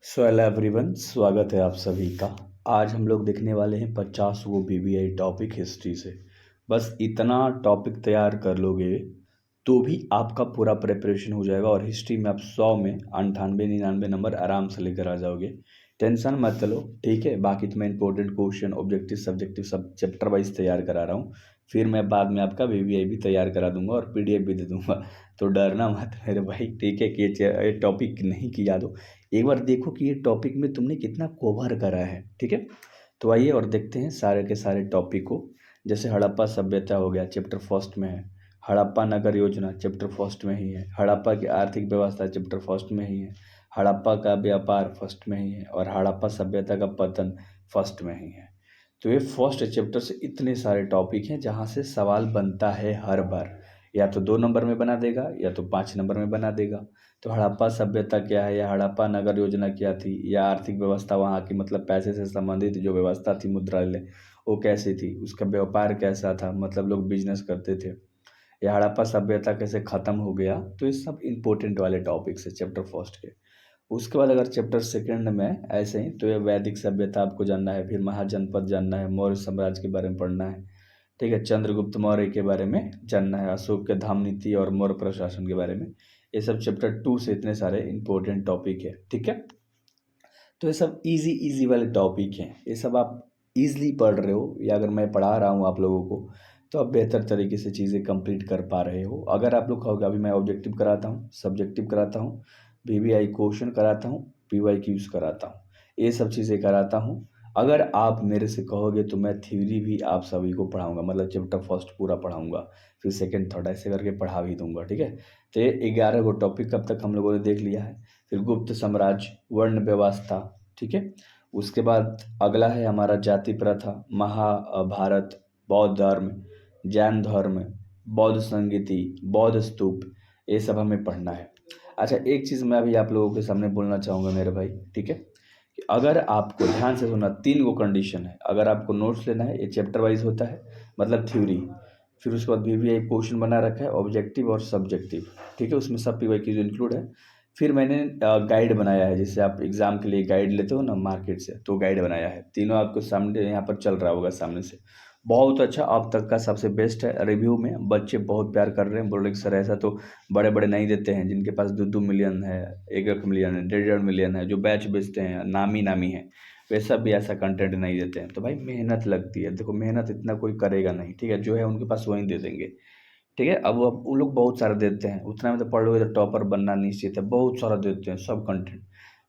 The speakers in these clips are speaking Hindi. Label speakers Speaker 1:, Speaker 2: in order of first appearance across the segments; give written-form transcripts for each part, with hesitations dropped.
Speaker 1: सो हेलो एवरीवन, स्वागत है आप सभी का। आज हम लोग देखने वाले हैं 50 वो बीबीआई टॉपिक हिस्ट्री से। बस इतना टॉपिक तैयार कर लोगे तो भी आपका पूरा प्रिपरेशन हो जाएगा और हिस्ट्री में आप 100 में 98-99 नंबर आराम से लेकर आ जाओगे। टेंशन मत लो, ठीक है। बाकी तो मैं इंपॉर्टेंट क्वेश्चन, ऑब्जेक्टिव, सब्जेक्टिव सब चैप्टर वाइज तैयार करा रहा हूँ। फिर मैं बाद में आपका बीबीआई भी तैयार करा दूंगा और पीडीएफ भी दे दूंगा। तो डरना मत मेरे भाई, ठीक है। कि ये टॉपिक नहीं किया दो, एक बार देखो कि ये टॉपिक में तुमने कितना कवर करा है, ठीक है। तो आइए और देखते हैं सारे के सारे टॉपिक को। जैसे हड़प्पा सभ्यता हो गया, चैप्टर फर्स्ट में है। हड़प्पा नगर योजना चैप्टर फर्स्ट में ही है। हड़प्पा की आर्थिक व्यवस्था चैप्टर फर्स्ट में ही है। हड़प्पा का व्यापार फर्स्ट में ही है और हड़प्पा सभ्यता का पतन फर्स्ट में ही है। तो ये फर्स्ट चैप्टर से इतने सारे टॉपिक हैं जहाँ से सवाल बनता है हर बार। या तो 2 नंबर में बना देगा या तो 5 नंबर में बना देगा। तो हड़प्पा सभ्यता क्या है या हड़प्पा नगर योजना क्या थी या आर्थिक व्यवस्था वहाँ की, मतलब पैसे से संबंधित जो व्यवस्था थी, मुद्रालय वो कैसी थी, उसका व्यापार कैसा था, मतलब लोग बिजनेस करते थे, या हड़प्पा सभ्यता कैसे ख़त्म हो गया। तो ये सब इंपॉर्टेंट वाले टॉपिक्स है चैप्टर फर्स्ट के। उसके बाद अगर चैप्टर सेकंड में ऐसे ही, तो ये वैदिक सभ्यता आपको जानना है, फिर महाजनपद जानना है, मौर्य साम्राज्य के बारे में पढ़ना है, ठीक है। चंद्रगुप्त मौर्य के बारे में जानना है, अशोक के धाम नीति और मौर्य प्रशासन के बारे में। ये सब चैप्टर 2 से इतने सारे इंपॉर्टेंट टॉपिक है, ठीक है। तो ये सब इजी इजी वाले टॉपिक हैं, ये सब आप इजीली पढ़ रहे हो, या अगर मैं पढ़ा रहा हूँ आप लोगों को तो आप बेहतर तरीके से चीज़ें कंप्लीट कर पा रहे हो। अगर आप लोग कहोगे अभी मैं ऑब्जेक्टिव कराता हूँ, सब्जेक्टिव कराता हूँ, वीवीआई क्वेश्चन कराता हूँ, पीवाईक्यूज कराता हूँ, ये सब चीज़ें कराता हूँ। अगर आप मेरे से कहोगे तो मैं थ्योरी भी आप सभी को पढ़ाऊँगा, मतलब चैप्टर फर्स्ट पूरा पढ़ाऊँगा, फिर सेकंड थर्ड ऐसे करके पढ़ा भी दूंगा, ठीक है। तो ये 11 गो टॉपिक कब तक हम लोगों ने देख लिया है। फिर गुप्त साम्राज्य, वर्ण व्यवस्था, ठीक है। उसके बाद अगला है हमारा जाति प्रथा, महाभारत, बौद्ध धर्म, जैन धर्म, बौद्ध संगीति, बौद्ध स्तूप, ये सब हमें पढ़ना है। अच्छा, एक चीज़ मैं अभी आप लोगों के सामने बोलना चाहूँगा मेरे भाई, ठीक है। कि अगर आपको ध्यान से सुना, 3 गो कंडीशन है। अगर आपको नोट्स लेना है, ये चैप्टर वाइज होता है, मतलब थ्योरी। फिर उसके बाद वीवीआई क्वेश्चन बना रखा है, ऑब्जेक्टिव और सब्जेक्टिव, ठीक है। उसमें सब पीवाईक्यूज इंक्लूड है। फिर मैंने गाइड बनाया है, जैसे आप एग्ज़ाम के लिए गाइड लेते हो ना मार्केट से, तो गाइड बनाया है। तीनों आपको सामने यहाँ पर चल रहा होगा सामने से। बहुत अच्छा, अब तक का सबसे बेस्ट है। रिव्यू में बच्चे बहुत प्यार कर रहे हैं, बोल रहे कि सर ऐसा तो बड़े बड़े नहीं देते हैं, जिनके पास 2-2 मिलियन है, 1-1 मिलियन है, 1.5-1.5 मिलियन है, जो बैच बेचते हैं, नामी नामी है, वे सब भी ऐसा कंटेंट नहीं देते हैं। तो भाई मेहनत लगती है, देखो मेहनत इतना कोई करेगा नहीं, ठीक है। जो है उनके पास वहीं दे देंगे, ठीक है। अब वो लोग बहुत सारा देते हैं, उतना में तो पढ़ लोगे तो टॉपर बनना निश्चित है। बहुत सारा देते हैं सब कंटेंट,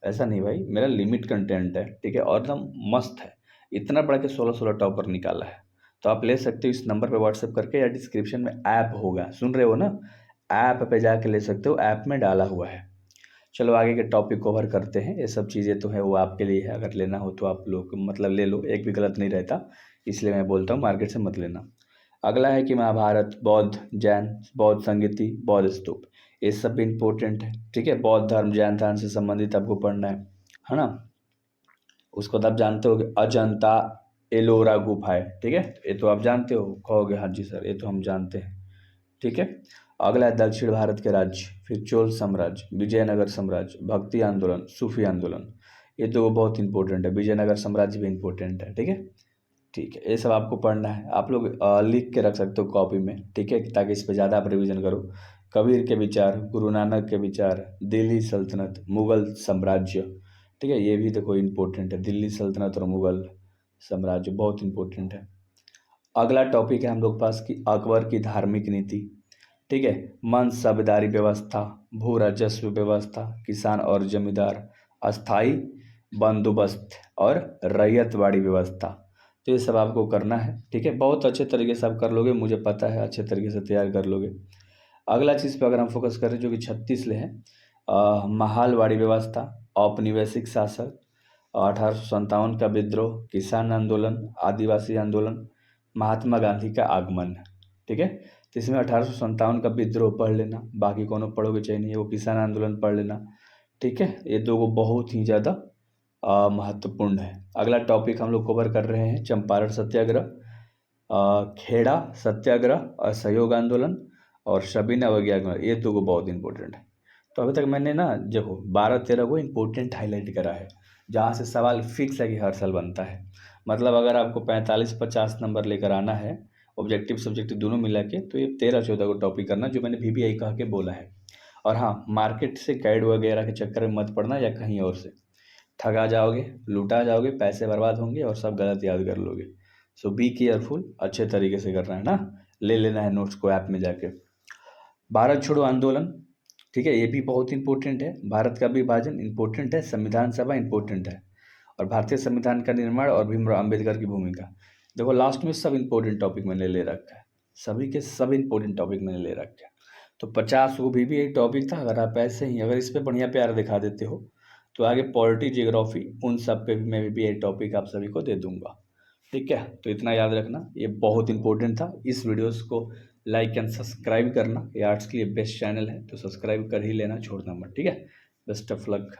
Speaker 1: ऐसा नहीं भाई, मेरा लिमिट कंटेंट है, ठीक है, और एकदम मस्त है। इतना बड़ा के 16-16 टॉपर निकाला है। तो आप ले सकते हो इस नंबर पे व्हाट्सएप करके, या डिस्क्रिप्शन में ऐप होगा, सुन रहे हो ना, ऐप पे जाके ले सकते हो, ऐप में डाला हुआ है। चलो आगे के टॉपिक कवर करते हैं। ये सब चीज़ें तो है वो आपके लिए है, अगर लेना हो तो आप लोग मतलब ले लो, एक भी गलत नहीं रहता, इसलिए मैं बोलता हूँ मार्केट से मत लेना। अगला है कि महाभारत, बौद्ध, जैन, बौद्ध संगीति, बौद्ध स्तूप, ये सब भी इम्पोर्टेंट है, ठीक है। बौद्ध धर्म, जैन धर्म से संबंधित आपको पढ़ना है ना। उसको तो आप जानते हो कि अजंता एलोरा गुफा है, ठीक है। ये तो आप जानते हो, कहोगे हाँ जी सर ये तो हम जानते हैं, ठीक है। अगला है दक्षिण भारत के राज्य, फिर चोल साम्राज्य, विजयनगर साम्राज्य, भक्ति आंदोलन, सूफी आंदोलन, ये तो बहुत इंपॉर्टेंट है। विजयनगर साम्राज्य भी इंपॉर्टेंट है, ठीक है। ठीक है, ये सब आपको पढ़ना है। आप लोग लिख के रख सकते हो कॉपी में, ठीक है, ताकि इस पर ज़्यादा आप रिवीजन करो। कबीर के विचार, गुरु नानक के विचार, दिल्ली सल्तनत, मुगल साम्राज्य, ठीक है, ये भी देखो इंपॉर्टेंट है। दिल्ली सल्तनत और मुगल साम्राज्य बहुत इंपॉर्टेंट है। अगला टॉपिक है हम लोग पास कि अकबर की धार्मिक नीति, ठीक है। मनसबदारी व्यवस्था, भू राजस्व व्यवस्था, किसान और जमींदार, अस्थाई बंदोबस्त और रैयतवाड़ी व्यवस्था। तो ये सब आपको करना है, ठीक है। बहुत अच्छे तरीके से आप कर लोगे, मुझे पता है अच्छे तरीके से तैयार कर लोगे। अगला चीज़ पे अगर हम फोकस करें जो कि 36 ले है, महालवाड़ी व्यवस्था, औपनिवेशिक शासक, 1857 का विद्रोह, किसान आंदोलन, आदिवासी आंदोलन, महात्मा गांधी का आगमन, ठीक है। तो इसमें 1857 का विद्रोह पढ़ लेना, बाकी कोनो पढ़ोगे चाहिए नहीं, वो किसान आंदोलन पढ़ लेना, ठीक है। ये दो को बहुत ही ज़्यादा महत्वपूर्ण है। अगला टॉपिक हम लोग कवर कर रहे हैं चंपारण सत्याग्रह, खेड़ा सत्याग्रह, असहयोग आंदोलन और सविनय अवज्ञा आंदोलन, ये दो को बहुत इंपॉर्टेंट है। तो अभी तक मैंने ना देखो 12-13 को इम्पोर्टेंट हाईलाइट करा है, जहाँ से सवाल फिक्स है कि हर साल बनता है। मतलब अगर आपको 45-50 नंबर लेकर आना है, ऑब्जेक्टिव सब्जेक्टिव दोनों मिला के, तो ये 13-14 को टॉपिक करना जो मैंने VBI कह के बोला है। और हाँ, मार्केट से गाइड वगैरह के चक्कर में मत पड़ना या कहीं और से ठगा जाओगे, लूटा जाओगे, पैसे बर्बाद होंगे और सब गलत याद कर लोगे। सो बी केयरफुल, अच्छे तरीके से करना है ना, ले लेना है नोट्स को ऐप में जाके। भारत छोड़ो आंदोलन, ठीक है, ये भी बहुत इंपॉर्टेंट है। भारत का विभाजन इंपॉर्टेंट है, संविधान सभा इंपॉर्टेंट है, और भारतीय संविधान का निर्माण और भीमराव अम्बेडकर की भूमिका। देखो लास्ट में सब इंपॉर्टेंट टॉपिक मैंने ले रखा है, सभी के सब इंपॉर्टेंट टॉपिक मैंने ले रखे हैं। तो 50 वो भी एक टॉपिक था। अगर आप ऐसे ही अगर इस पर बढ़िया प्यार दिखा देते हो तो आगे पॉलिटी, जियोग्राफी, उन सब पे भी मैं भी एक टॉपिक आप सभी को दे दूंगा। ठीक है, तो इतना याद रखना, ये बहुत इंपॉर्टेंट था। इस वीडियोस को लाइक एंड सब्सक्राइब करना, ये आर्ट्स के लिए बेस्ट चैनल है, तो सब्सक्राइब कर ही लेना, छोड़ना मत। ठीक है, बेस्ट ऑफ लक।